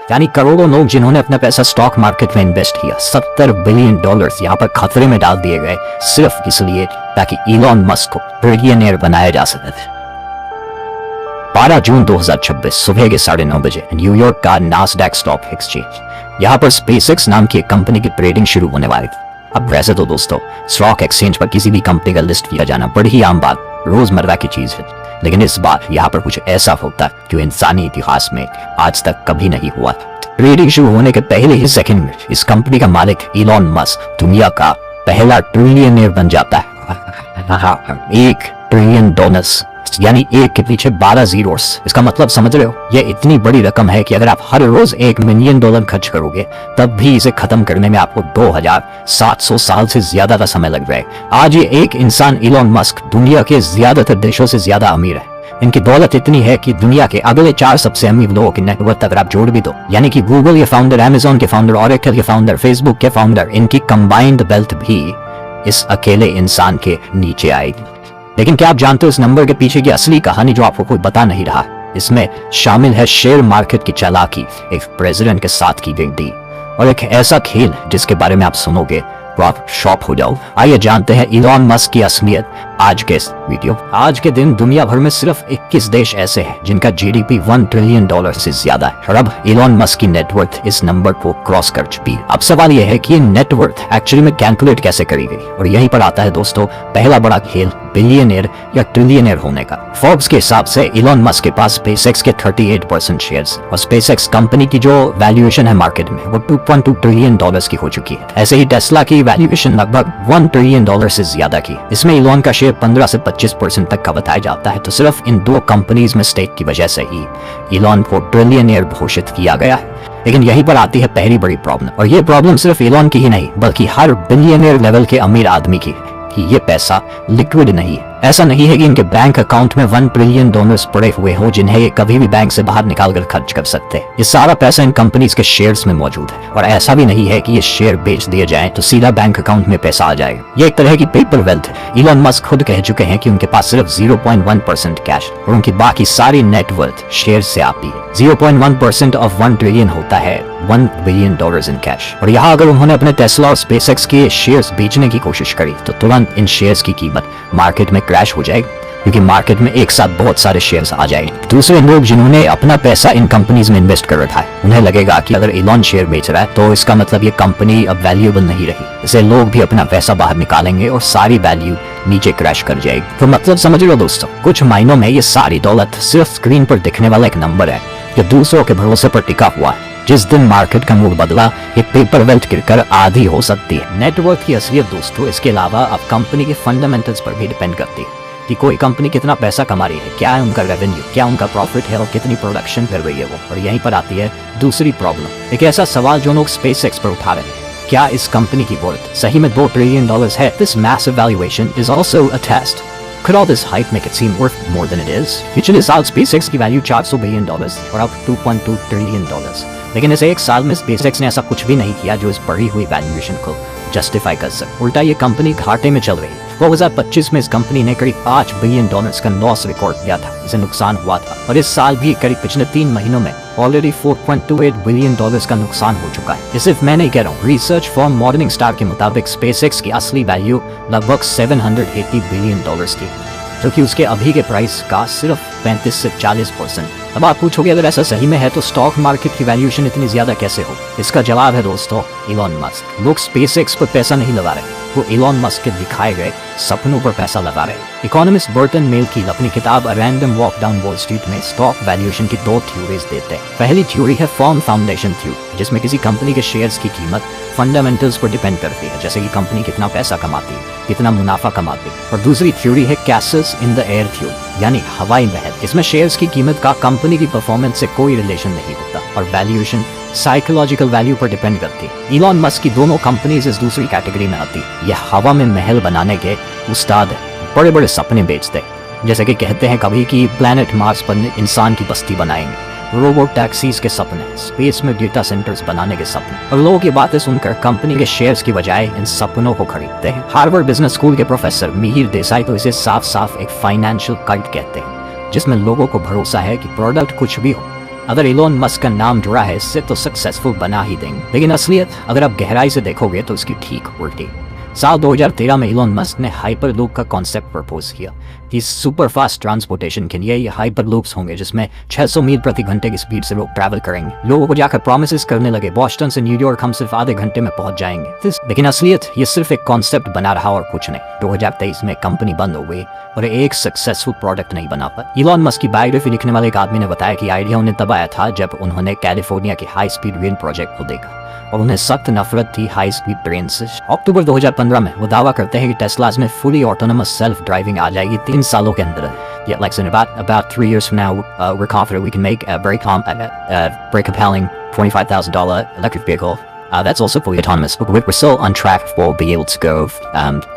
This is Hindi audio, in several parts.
यानी करोड़ों लोग जिन्होंने अपना पैसा स्टॉक मार्केट में इन्वेस्ट किया, $70 बिलियन यहाँ पर खतरे में डाल दिए गए सिर्फ इसलिए ताकि इलॉन मस्क को बिलियनियर बनाया जा सके। 12 जून 2026 सुबह के 9:30 बजे न्यूयॉर्क का नास्डैक स्टॉक एक्सचेंज, यहाँ पर स्पेसएक्स नाम की एक कंपनी की ट्रेडिंग शुरू होने वाली थी। अब वैसे तो दोस्तों स्टॉक एक्सचेंज पर किसी भी कंपनी का लिस्ट किया जाना बड़ी ही आम बात, रोजमर्रा की चीज है, लेकिन इस बार यहाँ पर कुछ ऐसा होता जो इंसानी इतिहास में आज तक कभी नहीं हुआ था। ट्रेडिंग शुरू होने के पहले ही सेकंड में इस कंपनी का मालिक इलॉन मस्क दुनिया का पहला ट्रिलियनियर बन जाता है। $1 ट्रिलियन, यानी एक के पीछे 12 जीरोस। इसका मतलब समझ रहे हो, ये इतनी बड़ी रकम है कि अगर आप हर रोज $1 मिलियन खर्च करोगे तब भी इसे खत्म करने में आपको 2700 साल से ज्यादा का समय लग जाएगा। आज ये एक इंसान इलॉन मस्क दुनिया के ज्यादातर देशों से ज्यादा अमीर है। इनकी दौलत इतनी है कि दुनिया के अगले 4 सबसे अमीर लोगों की नेटवर्थ अगर आप जोड़ भी दो, यानी कि गूगल के फाउंडर, अमेजॉन के फाउंडर, ऑरेकल के फाउंडर, फेसबुक के फाउंडर, इनकी कंबाइंड वेल्थ भी इस अकेले इंसान के नीचे आएगी। लेकिन क्या आप जानते हो इस नंबर के पीछे की असली कहानी जो आपको कोई बता नहीं रहा? इसमें शामिल है शेयर मार्केट की चालाकी, एक प्रेसिडेंट के साथ की गई डील और एक ऐसा खेल जिसके बारे में आप सुनोगे तो आप शॉक हो जाओ। आइए जानते हैं इलॉन मस्क की असलियत आज के इस वीडियो। आज के दिन दुनिया भर में सिर्फ 21 देश ऐसे हैं जिनका जीडीपी $1 ट्रिलियन से ज्यादा है और अब इलॉन मस्क की नेटवर्थ इस नंबर को क्रॉस कर चुकी है। अब सवाल यह है कि ये नेटवर्थ एक्चुअली में कैलकुलेट कैसे करी गई, और यहीं पर आता है दोस्तों पहला बड़ा खेल बिलियनियर या ट्रिलियनियर होने का। फोर्ब्स के हिसाब से इलॉन मस्क के पास स्पेसएक्स के 38% शेयर्स और स्पेसएक्स कंपनी की जो वैल्यूएशन है मार्केट में वो $2.2 ट्रिलियन की हो चुकी है। ऐसे ही टेस्ला की वैल्यूएशन लगभग $1 ट्रिलियन से ज्यादा की। इसमें इलॉन का शेयर 15 से 25% तक का बताया जाता है। तो सिर्फ इन 2 कंपनीज में स्टेक की वजह से ही इलॉन को ट्रिलियनियर घोषित किया गया है। लेकिन यहीं पर आती है पहली बड़ी प्रॉब्लम, और ये प्रॉब्लम सिर्फ इलॉन की ही नहीं बल्कि हर बिलियनियर लेवल के अमीर आदमी की है कि ये पैसा लिक्विड नहीं है। ऐसा नहीं है कि इनके बैंक अकाउंट में $1 ट्रिलियन पड़े हुए हो जिन्हें ये कभी भी बैंक से बाहर निकाल कर खर्च कर सकते हैं। ये सारा पैसा इन कंपनीज के शेयर्स में मौजूद है, और ऐसा भी नहीं है कि ये शेयर बेच दिए जाएं तो सीधा बैंक अकाउंट में पैसा आ जाएगा। ये एक तरह की पेपर वेल्थ है। इलॉन मस्क खुद कह चुके हैं कि उनके पास सिर्फ 0.1% कैश और उनकी बाकी सारी नेटवर्थ शेयर से आती है। 0.1% ऑफ 1 ट्रिलियन होता है $1 बिलियन इन कैश। और यहाँ अगर उन्होंने अपने टेस्ला और स्पेसएक्स के शेयर्स बेचने की कोशिश करी तो तुरंत इन शेयर्स की कीमत मार्केट में क्रैश हो जाएगी, क्योंकि मार्केट में एक साथ बहुत सारे शेयर्स आ जाएंगे। दूसरे लोग जिन्होंने अपना पैसा इन कंपनीज में इन्वेस्ट कर रखा है उन्हें लगेगा कि अगर इलॉन शेयर बेच रहा है तो इसका मतलब ये कंपनी अब वैल्यूएबल नहीं रही, इससे लोग भी अपना पैसा बाहर निकालेंगे और सारी वैल्यू नीचे क्रैश कर जाएगी। तो मतलब समझ लो दोस्तों, कुछ महीनों में ये सारी दौलत सिर्फ स्क्रीन पर दिखने वाला एक नंबर है जो दूसरों के भरोसे पर टिका हुआ है। जिस दिन मार्केट का मूड बदला ये पेपर वेल्थ गिरकर आधी हो सकती है। नेटवर्थ की असलियत दोस्तों इसके अलावा अब कंपनी के फंडामेंटल्स पर भी डिपेंड करती है कि कोई कंपनी कितना पैसा कमा रही है, क्या है उनका रेवेन्यू, क्या उनका प्रॉफिट है और कितनी प्रोडक्शन कर रही है वो। और यहीं पर आती है दूसरी प्रॉब्लम, एक ऐसा सवाल जो लोग स्पेसएक्स पर उठा रहे हैं, क्या इस कंपनी की वर्थ सही में $2 ट्रिलियन है? This massive valuation is also a test. Could all this hype make it seem worth more than it is? पिछले साल SpaceX की वैल्यू $400 बिलियन और अब $2.2 ट्रिलियन। लेकिन इस एक साल में SpaceX ने ऐसा कुछ भी नहीं किया जो इस बढ़ी हुई वैल्यूएशन को जस्टिफाई कर सके। उल्टा ये कंपनी घाटे में चल रही है। 2025 में इस कंपनी ने करीब $5 बिलियन का लॉस रिकॉर्ड किया था, इसे नुकसान हुआ था, और इस साल भी करीब पिछले 3 महीनों में ऑलरेडी $4.28 बिलियन का नुकसान हो चुका है। ये सिर्फ मैं नहीं कह रहा हूँ, रिसर्च फर्म मॉर्निंग स्टार के मुताबिक स्पेसएक्स की असली वैल्यू लगभग $780 बिलियन की, जो कि उसके अभी के प्राइस का सिर्फ 35 से 40%। अब आप पूछोगे अगर ऐसा सही में है तो स्टॉक मार्केट की वैल्यूएशन इतनी ज्यादा कैसे हो? इसका जवाब है दोस्तों इलॉन मस्क। लोग स्पेसएक्स पर पैसा नहीं लगा रहे, वो इलॉन मस्क के दिखाए गए सपनों पर पैसा लगा रहे हैं। इकोनॉमिस्ट बर्टन मेलकी अपनी किताब a random walk down wall street में स्टॉक वैल्यूएशन की 2 थ्योरीज देते हैं। पहली थ्योरी है फर्म फाउंडेशन थ्योरी, जिसमें किसी कंपनी के शेयर्स की कीमत फंडामेंटल्स पर डिपेंड करती है, जैसे कि कंपनी कितना पैसा कमाती है, कितना मुनाफा कमाती है। और दूसरी थ्योरी है Castle's in the air theory, यानी हवाई महल। इसमें शेयर्स की कीमत का कंपनी की परफॉर्मेंस से कोई रिलेशन नहीं होता और वैल्यूएशन साइकोलॉजिकल वैल्यू पर डिपेंड करती है। इलॉन मस्क की दोनों कंपनीज इस दूसरी कैटेगरी में आती है। यह हवा में महल बनाने के उस्ताद है, बड़े बड़े सपने बेचते हैं, जैसे कि कहते हैं कभी कि प्लैनेट मार्स पर इंसान की बस्ती बनाएंगे, रोबोट टैक्सीज के सपने, स्पेस में डेटा सेंटर्स बनाने के सपने। और लोगों की बातें सुनकर कंपनी के शेयर्स की बजाय इन सपनों को खरीदते हैं। हार्वर्ड बिजनेस स्कूल के प्रोफेसर मिहिर देसाई तो इसे साफ साफ एक फाइनेंशियल कल्ट कहते हैं, जिसमें लोगों को भरोसा है कि प्रोडक्ट कुछ भी हो, अगर इलोन मस्क का नाम जुड़ा है इससे तो सक्सेसफुल बना ही देंगे, लेकिन असलियत अगर आप गहराई से देखोगे तो इसकी ठीक उल्टी। साल 2013 में इलोन मस्क ने हाइपर लूप का कॉन्सेप्ट प्रपोज किया कि सुपर फास्ट ट्रांसपोर्टेशन के लिए ये हाइपर लूप्स होंगे जिसमें 600 मील प्रति घंटे की स्पीड से लोग ट्रैवल करेंगे। लोगों को जाकर प्रॉमिसेस करने लगे बॉस्टन से न्यूयॉर्क हम सिर्फ आधे घंटे में पहुंच जाएंगे, लेकिन असलियत ये सिर्फ एक कॉन्सेप्ट बना रहा और कुछ नहीं। 2023 में कंपनी बंद हो गई और एक सक्सेसफुल प्रोडक्ट नहीं बना पाई। इलोन मस्क की बायोग्राफी लिखने वाले एक आदमी ने बताया कि आइडिया उन्हें तब आया था जब उन्होंने कैलिफोर्निया के हाई स्पीड रेल प्रोजेक्ट को देखा और उन्हें सख्त नफरत थी हाई स्पीड ट्रेन से। अक्टूबर 2015 में वो दावा करते हैं कि टेस्लास में फुली ऑटोनोमस सेल्फ ड्राइविंग आ जाएगी 3 सालों के अंदर। Yet, like in about 3 years from now, we're confident we can make a very compelling $25,000 electric vehicle. That's also fully autonomous, but we're still on track for being able to go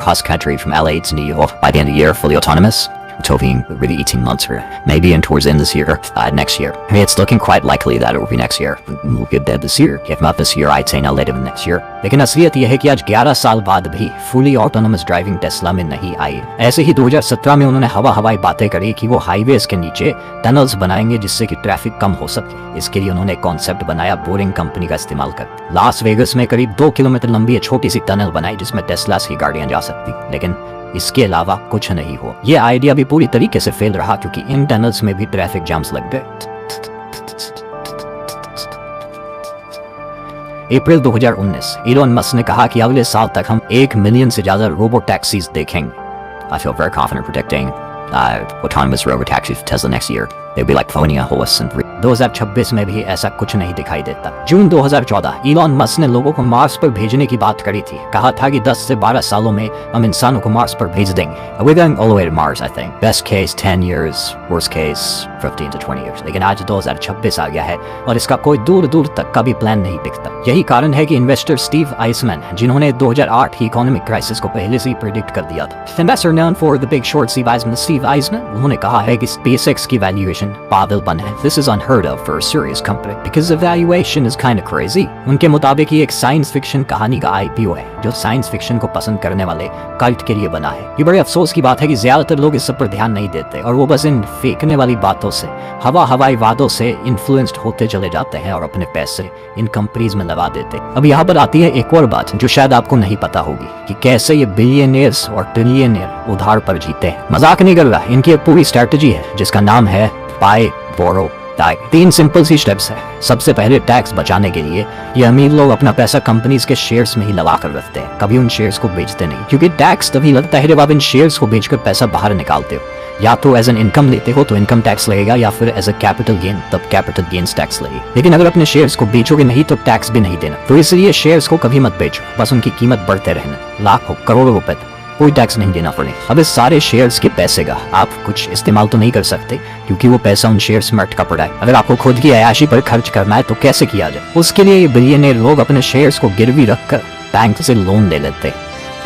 cross country from LA to New York by the end of the year, fully autonomous. We're talking really 18 months or maybe in towards the end of this year, next year. I mean, it's looking quite likely that it will be next year. We'll get dead this year. If not this year, I'd say not later than next year. लेकिन असलियत यह है कि आज 11 साल बाद भी फुली ऑटोनोमस ड्राइविंग टेस्ला में नहीं आई। ऐसे ही 2017 में उन्होंने हवाई बातें करी कि वो हाईवेज के नीचे टनल्स बनाएंगे जिससे कि ट्रैफिक कम हो सके। इसके लिए उन्होंने कॉन्सेप्ट बनाया बोरिंग कंपनी का इस्तेमाल कर। लास वेगस में करीब 2 किलोमीटर लंबी एक छोटी सी टनल बनाई जिसमें टेस्लास की गाड़ियां जा सकती, लेकिन इसके अलावा कुछ नहीं हुआ। ये आइडिया भी पूरी तरीके से फेल रहा क्योंकि इन टनल्स में भी ट्रैफिक जाम्स लग गए। अप्रैल 2019 इलोन मस्क ने कहा कि अगले साल तक हम 1 मिलियन से ज्यादा रोबो टैक्सीज देखेंगे। I feel very confident predicting autonomous robo taxis for Tesla next year. They'll be like phoning a horse and 2026 में भी ऐसा कुछ नहीं दिखाई देता। जून 2014 इलोन मस्क ने लोगों को मार्स पर भेजने की बात करी थी। कहा था कि 10 से 12 सालों में हम इंसानों को मार्स पर भेज देंगे। We're going all the way to Mars, I think. Best case 10 years, worst case 15 to 20 years. लेकिन आज 2026 आ गया है और इसका कोई दूर दूर तक का भी प्लान नहीं दिखता। यही कारण है कि इन्वेस्टर स्टीव आइसमैन, जिन्होंने 2008 की इकोनॉमिक क्राइसिस को पहले से ही प्रेडिक्ट कर दिया था, investor known for the big short Steve Eisman, उन्होंने कहा है कि SpaceX की वैल्यूएशन पागलपन है। This is unheard of for a serious company because the valuation is kind of crazy. उनके मुताबिक ये एक साइंस फिक्शन कहानी का IPO है जो साइंस फिक्शन को पसंद करने वाले कल्ट के लिए बना है। ये बड़े अफसोस की बात है कि ज्यादातर लोग इस सब पर ध्यान नहीं देते और वो बस इन फेंकने वाली बातों से, हवाई वादों से इन्फ्लुएंस्ड होते चले जाते हैं और अपने पैसे इन कंपनीज में लगा देते। अब यहाँ पर आती है एक और बात जो शायद आपको नहीं पता होगी कि कैसे ये बिलियनियर्स और ट्रिलियनियर उधार पर जीते हैं। मजाक नहीं कर रहा, इनकी एक पूरी स्ट्रेटजी है जिसका नाम है बाय बोरो टाइप। 3 सिंपल सी स्टेप्स है। सबसे पहले टैक्स बचाने के लिए ये अमीर लोग अपना पैसा कंपनीज के शेयर्स में ही लगा कर रखते हैं, कभी उन शेयर्स को बेचते नहीं, क्योंकि टैक्स तभी लगता है जब आप इन शेयर्स को बेचकर पैसा बाहर निकालते हो। या तो एज एन इनकम लेते हो तो इनकम टैक्स लगेगा या फिर एज अ कैपिटल गेन तब कैपिटल गेन्स टैक्स लगेगी। लेकिन अगर अपने शेयर्स को बेचोगे नहीं तो टैक्स भी नहीं देना। तो इसलिए शेयर्स को कभी मत बेचो, बस उनकी कीमत बढ़ते रहना, लाखों करोड़ों रुपए कोई टैक्स नहीं देना पड़े। अब इस सारे शेयर्स के पैसे का आप कुछ इस्तेमाल तो नहीं कर सकते क्योंकि वो पैसा उन शेयर्स में अटका पड़ा है। अगर आपको खुद की अयाशी पर खर्च करना है तो कैसे किया जाए? उसके लिए ये बिलियनियर लोग अपने शेयर्स को गिरवी रखकर बैंक से लोन ले लेते हैं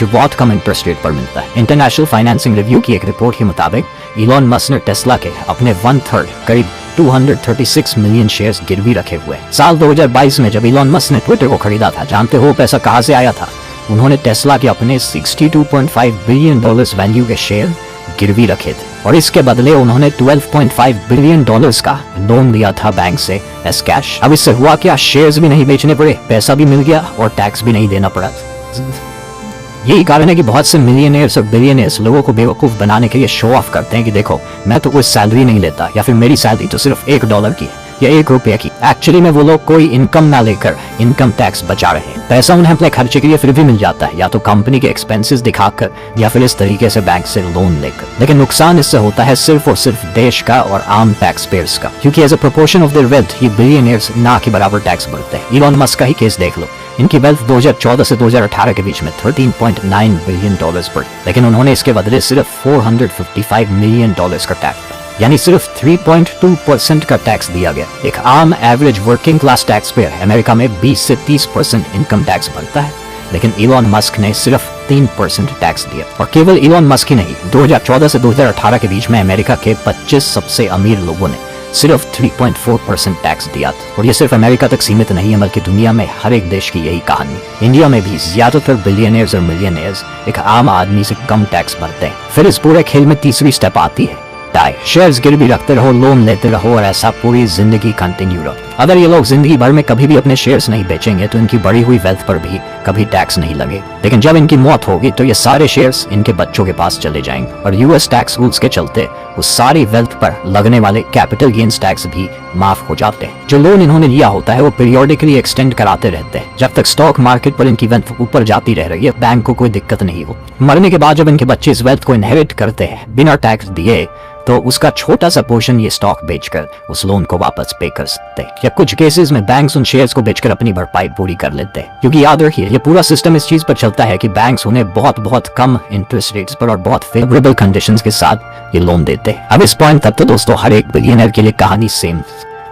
जो बहुत कम इंटरेस्ट रेट पर मिलता है। इंटरनेशनल फाइनेंसिंग रिव्यू की एक रिपोर्ट के मुताबिक इलोन मस्क ने टेस्ला के अपने 1/3 करीब 236 मिलियन शेयर्स गिरवी रखे हुए। साल 2022 में जब इलोन मस्क ने ट्विटर को खरीदा था, जानते हो पैसा कहां से आया था? उन्होंने टेस्ला के अपने $62.5 बिलियन वैल्यू के शेयर गिरवी रखे थे और इसके बदले उन्होंने $12.5 बिलियन का लोन लिया था बैंक से एज कैश। अब इससे हुआ क्या? शेयर्स भी नहीं बेचने पड़े, पैसा भी मिल गया और टैक्स भी नहीं देना पड़ा। यही कारण है कि बहुत से मिलियनियर्स और बिलियनियर्स लोगों को बेवकूफ बनाने के लिए शो ऑफ करते हैं कि देखो मैं तो कोई सैलरी नहीं लेता या फिर मेरी सैलरी तो सिर्फ $1 की या ₹1 की। एक्चुअली में वो लोग कोई इनकम ना लेकर इनकम टैक्स बचा रहे हैं। पैसा उन्हें अपने खर्चे के लिए फिर भी मिल जाता है, या तो कंपनी के एक्सपेंसेस दिखाकर या फिर इस तरीके से बैंक से लोन लेकर। लेकिन नुकसान इससे होता है सिर्फ और सिर्फ देश का और आम टैक्स पेयर्स का, क्योंकि as a proportion of their wealth ये बिलियनियर्स ना के बराबर टैक्स भरते हैं। इलोन मस्क का ही केस देख लो, इनकी वेल्थ 2014 से 2018 के बीच में $13.9 बिलियन बढ़ी, लेकिन उन्होंने इसके बदले सिर्फ $455 मिलियन का टैक्स, यानी सिर्फ 3.2% का टैक्स दिया गया। एक आम average working class tax payer America में 20 से 30% इनकम टैक्स भरता है, लेकिन इलोन मस्क ने सिर्फ 3% टैक्स दिया। और केवल इलोन मस्क ही नहीं, 2014 से 2018 के बीच में अमेरिका के 25 सबसे अमीर लोगों ने सिर्फ 3.4% टैक्स दिया था। और ये सिर्फ अमेरिका तक सीमित नहीं है, बल्कि दुनिया में हर एक देश की यही कहानी। इंडिया में भी ज्यादातर बिलियनियर्स और मिलियनियर्स एक आम आदमी से कम टैक्स भरते हैं। फिर इस पूरे खेल में तीसरी स्टेप आती है डाई। शेयर्स गिरवी रखते रहो, लोन लेते रहो और ऐसा पूरी जिंदगी कंटिन्यू रहो। अगर ये लोग जिंदगी भर में कभी भी अपने शेयर्स नहीं बेचेंगे तो इनकी बढ़ी हुई वेल्थ पर भी कभी टैक्स नहीं लगे, लेकिन जब इनकी मौत होगी तो ये सारे शेयर्स इनके बच्चों के पास चले जाएंगे और यूएस टैक्स रूल्स के चलते उस सारी वेल्थ पर लगने वाले कैपिटल गेन्स टैक्स भी माफ हो जाते हैं। जो लोन इन्होंने लिया होता है वो पीरियोडिकली एक्सटेंड कराते रहते हैं। जब तक स्टॉक मार्केट पर इनकी वेल्थ ऊपर जाती रह रही है, बैंक को कोई दिक्कत नहीं हो। मरने के बाद जब इनके बच्चे इस वेल्थ को इनहेरिट करते हैं बिना टैक्स दिए, तो उसका छोटा सा पोर्शन ये स्टॉक बेचकर उस लोन को वापस पे कर सकते हैं, या कुछ केसेस में बैंक्स उन शेयर्स को बेचकर अपनी भरपाई पूरी कर लेते हैं। क्योंकि याद रखिए, ये पूरा सिस्टम इस चीज पर चलता है कि बैंक्स उन्हें बहुत बहुत कम इंटरेस्ट रेट्स पर और बहुत फेवरेबल कंडीशंस के साथ ये लोन देते हैं। अब इस पॉइंट तक तो दोस्तों हर एक बिलियनर के लिए कहानी सेम,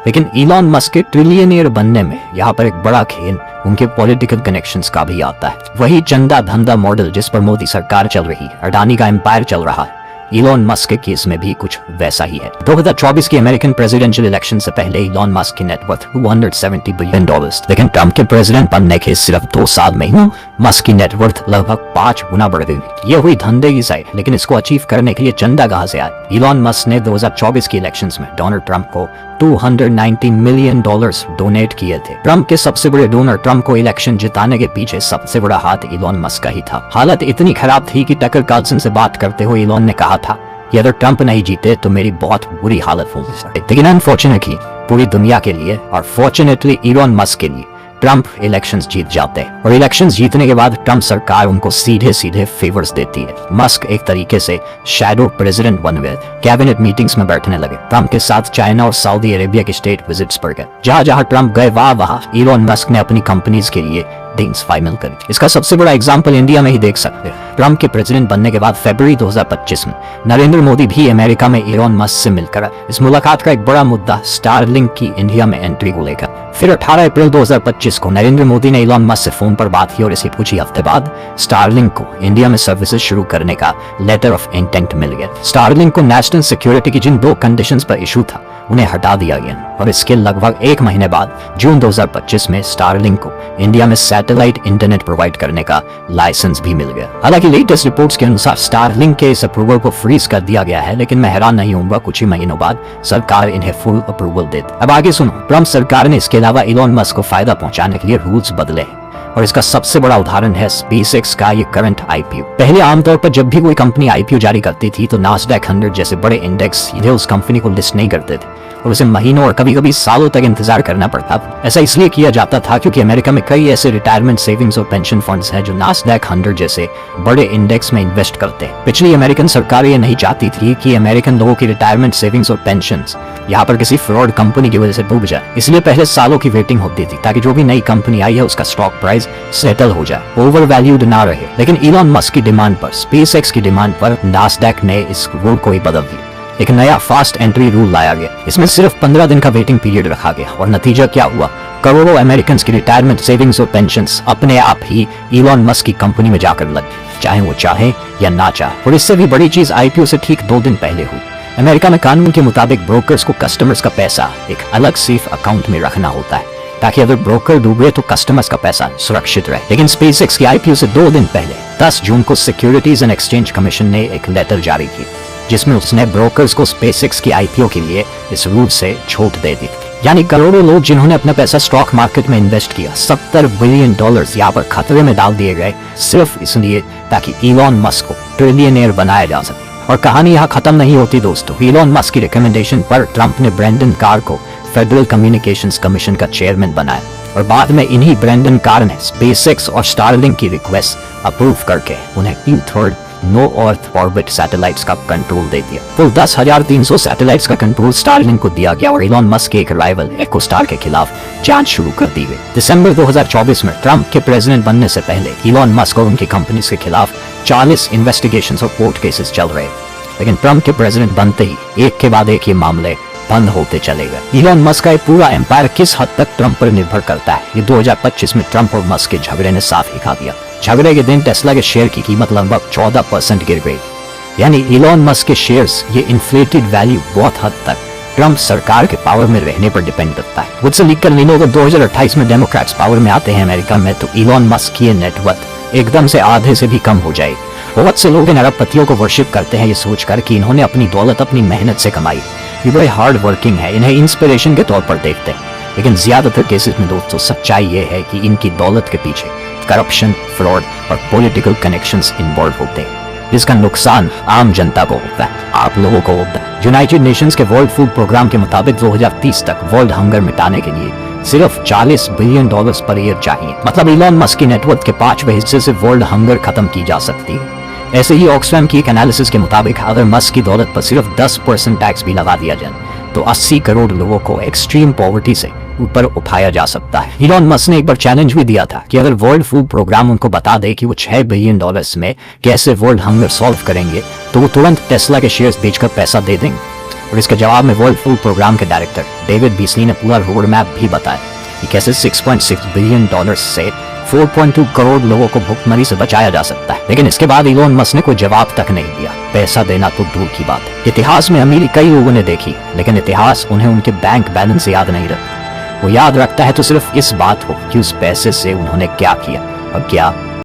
लेकिन इलॉन मस्क के ट्रिलियनियर बनने में यहाँ पर एक बड़ा खेल उनके पॉलिटिकल कनेक्शंस का भी आता है। वही चंदा धंधा मॉडल जिस पर मोदी सरकार चल रही, अडानी का एम्पायर चल रहा है, इलॉन मस्क के केस में भी कुछ वैसा ही है। 2024 की अमेरिकन प्रेसिडेंशियल इलेक्शन से पहले इलॉन मस्क की नेटवर्थ $270 बिलियन, लेकिन ट्रंप के प्रेसिडेंट बनने के सिर्फ 2 साल में ही मस्क की नेटवर्थ लगभग 5 गुना बढ़ गई। ये हुई धंधे की साइड, लेकिन इसको अचीव करने के लिए चंदा कहां से आया? इलॉन मस्क ने 2024 की इलेक्शंस में डोनाल्ड ट्रंप को $290 मिलियन डोनेट किए थे। ट्रंप के सबसे बड़े डोनर ट्रंप को इलेक्शन जिताने के पीछे सबसे बड़ा हाथ इलॉन मस्क का ही था। हालत इतनी खराब थी कि टकर कार्लसन से बात करते हुए इलॉन ने कहा था कि अगर ट्रंप नहीं जीते तो मेरी बहुत बुरी हालत होगी। लेकिन अनफॉर्चुनेटली पूरी दुनिया के लिए और फॉर्चुनेटली इलॉन मस्क के लिए ट्रंप इलेक्शंस जीत जाते हैं, और इलेक्शंस जीतने के बाद ट्रंप सरकार उनको सीधे सीधे फेवर्स देती है। मस्क एक तरीके से शैडो प्रेसिडेंट बन गए, कैबिनेट मीटिंग्स में बैठने लगे, ट्रंप के साथ चाइना और सऊदी अरेबिया के स्टेट विजिट्स पर गए। जहां जहां ट्रंप गए वहां इलॉन मस्क ने अपनी कंपनीज के लिए डील्स फाइनल करी। इसका सबसे बड़ा एग्जांपल इंडिया में ही देख सकते हैं। ट्रंप के प्रेसिडेंट बनने के बाद फरवरी 2025 में नरेंद्र मोदी भी अमेरिका में इलॉन मस्क से मिलकर इस मुलाकात का एक बड़ा मुद्दा स्टारलिंक की इंडिया में एंट्री को लेकर। फिर 18 अप्रैल 2025 को नरेंद्र मोदी ने इलॉन मस्क से फोन पर बात की और इसे कुछ ही हफ्ते बाद स्टारलिंक को इंडिया में सर्विसेज शुरू करने का लेटर ऑफ इंटेंट मिल गया। स्टारलिंक को नेशनल सिक्योरिटी की जिन 2 कंडीशंस पर इशू था उन्हें हटा दिया गया, और इसके लगभग 1 महीने बाद जून 2025 में स्टारलिंक को इंडिया में सैटेलाइट इंटरनेट प्रोवाइड करने का लाइसेंस भी मिल गया। हालांकि लेटेस्ट रिपोर्ट्स के अनुसार स्टारलिंक के इस अप्रूवल को फ्रीज कर दिया गया है, लेकिन मैं हैरान नहीं होऊंगा कुछ ही महीनों बाद सरकार इन्हें फुल अप्रूवल देती। अब आगे सुनो, ट्रंप सरकार ने इसके अलावा इलॉन मस्क को फायदा पहुंचाने के लिए रूल्स बदले हैं, और इसका सबसे बड़ा उदाहरण है SpaceX का ये करंट IPO। पहले आमतौर पर जब भी कोई कंपनी IPO जारी करती थी तो नास्डैक 100 जैसे बड़े इंडेक्स सीधे उस कंपनी को लिस्ट नहीं करते थे और उसे महीनों और कभी कभी सालों तक इंतजार करना पड़ता था। ऐसा इसलिए किया जाता था क्योंकि अमेरिका में कई ऐसे रिटायरमेंट सेविंग्स और पेंशन फंड्स हैं जो नास्डैक 100 जैसे बड़े इंडेक्स में इन्वेस्ट करते हैं। पिछली अमेरिकन सरकार ये नहीं चाहती थी कि अमेरिकन लोगों की रिटायरमेंट सेविंग्स और पेंशन यहाँ पर किसी फ्रॉड कंपनी की वजह से डूब जाए, इसलिए पहले सालों की वेटिंग होती थी ताकि जो भी नई कंपनी आई है उसका स्टॉक प्राइस सेटल हो जाए, ओवर वैल्यूड ना रहे। लेकिन इलॉन मस्क की डिमांड पर, SpaceX की डिमांड पर नास्डैक ने इस रूल को ही बदल दिया। एक नया फास्ट एंट्री रूल लाया गया, इसमें सिर्फ 15 दिन का वेटिंग पीरियड रखा गया, और नतीजा क्या हुआ? करोड़ों अमेरिकन की रिटायरमेंट सेविंग्स और पेंशन्स अपने आप ही इलॉन मस्क की कंपनी में जाकर लग गई, चाहे वो चाहे या ना चाहे। और इससे भी बड़ी चीज IPO से ठीक 2 दिन पहले हुई। अमेरिका में कानून के मुताबिक ब्रोकर्स को कस्टमर्स का पैसा एक अलग सेफ अकाउंट में रखना होता है ताकि अगर ब्रोकर डूबे तो कस्टमर्स का पैसा सुरक्षित रहे। लेकिन SpaceX की IPO से 2 दिन पहले 10 जून को सिक्योरिटीज एंड एक्सचेंज कमीशन ने एक लेटर जारी की जिसमें उसने ब्रोकर्स को SpaceX की IPO के लिए इस रूल से छूट दे दी। यानी करोड़ों लोग जिन्होंने अपना पैसा स्टॉक मार्केट में इन्वेस्ट किया, $70 बिलियन यहाँ पर खतरे में डाल दिए गए सिर्फ इसलिए ताकि इलॉन मस्क को ट्रिलियनियर बनाया जा सके। और कहानी यहाँ खत्म नहीं होती दोस्तों। इलॉन मस्क की रिकमेंडेशन पर ट्रंप ने ब्रेंडन कार को फेडरल कम्युनिकेशंस कमीशन का चेयरमैन बनाया, और बाद में इन्हीं ब्रेंडन कार ने SpaceX और स्टारलिंक की रिक्वेस्ट अप्रूव करके उन्हें 2/3 नो अर्थ ऑर्बिट सैटेलाइट्स का कंट्रोल दे दिया। कुल 10,300 सैटेलाइट्स का कंट्रोल स्टारलिंक को दिया गया और इलॉन मस्क के एक राइवल EchoStar के खिलाफ जांच शुरू कर दी गई। दिसंबर 2024 में ट्रंप के प्रेसिडेंट बनने से पहले इलॉन मस्क और उनकी कंपनीज के खिलाफ 40 इन्वेस्टिगेशंस और कोर्ट केसेस चल रहे, लेकिन ट्रंप के प्रेसिडेंट बनते ही एक के बाद एक ये मामले बंद होते चले गए। इलॉन मस्क का पूरा एम्पायर किस हद तक ट्रंप पर निर्भर करता है, ये 2025 में ट्रंप और मस्क के झगड़े ने साफ दिखा दिया। झगड़े के दिन टेस्ला के शेयर की कीमत लगभग 14% गिर गई। यानी इलॉन मस्क के शेयर्स ये इन्फ्लेटेड वैल्यू बहुत हद तक ट्रंप सरकार के पावर में रहने पर डिपेंड करता है। मुझसे लीक कर लीनो अगर 2028 में डेमोक्रेट्स पावर में आते हैं अमेरिका में तो इलॉन मस्क की नेटवर्थ एकदम से आधे से भी कम हो जाएगी। बहुत से लोग इन अरबपतियों को वर्शिप करते हैं ये सोचकर कि इन्होंने अपनी दौलत अपनी मेहनत से कमाई, ये बड़े हार्ड वर्किंग है, इन्हें इंस्पिरेशन के तौर पर देखते हैं। लेकिन ज्यादातर केसेस में दोस्तों सच्चाई ये है कि इनकी दौलत के पीछे करप्शन, फ्रॉड और पॉलिटिकल कनेक्शंस इन्वॉल्व होते हैं, जिसका नुकसान आम जनता को होता है, आप लोगों को होता है। यूनाइटेड नेशंस के वर्ल्ड फूड प्रोग्राम के मुताबिक 2030 तक वर्ल्ड हंगर मिटाने के लिए सिर्फ $40 बिलियन पर ईयर चाहिए। मतलब इलॉन मस्क की नेटवर्थ के 5वें हिस्से से वर्ल्ड हंगर खत्म की जा सकती है। ऐसे ही ऑक्सफैम की एक एनालिसिस के मुताबिक अगर मस्क की दौलत पर सिर्फ 10% टैक्स भी लगा दिया जाए तो 80 करोड़ लोगों को एक्सट्रीम पॉवर्टी से ऊपर उठाया जा सकता है। इलॉन मस्क ने एक बार चैलेंज भी दिया था कि अगर वर्ल्ड फूड प्रोग्राम उनको बता दे कि वो $6 बिलियन में कैसे वर्ल्ड हंगर सॉल्व करेंगे तो वो तुरंत टेस्ला के शेयर्स बेचकर पैसा दे देंगे। और इसके जवाब में वर्ल्ड फूड प्रोग्राम के डायरेक्टर डेविड बीसली ने पूरा रोड मैप भी बताया कि कैसे $6.6 बिलियन से 4.2 करोड़ लोगों को भुखमरी से बचाया जा सकता है। लेकिन इसके बाद इलॉन मस्क ने कोई जवाब तक नहीं दिया, पैसा देना तो दूर की बात है। इतिहास में अमीरी कई लोगों ने देखी, लेकिन इतिहास उन्हें उनके बैंक बैलेंस याद नहीं रखता। वो याद रखता है तो सिर्फ इस बात को कि उस पैसे से उन्होंने क्या किया और क्या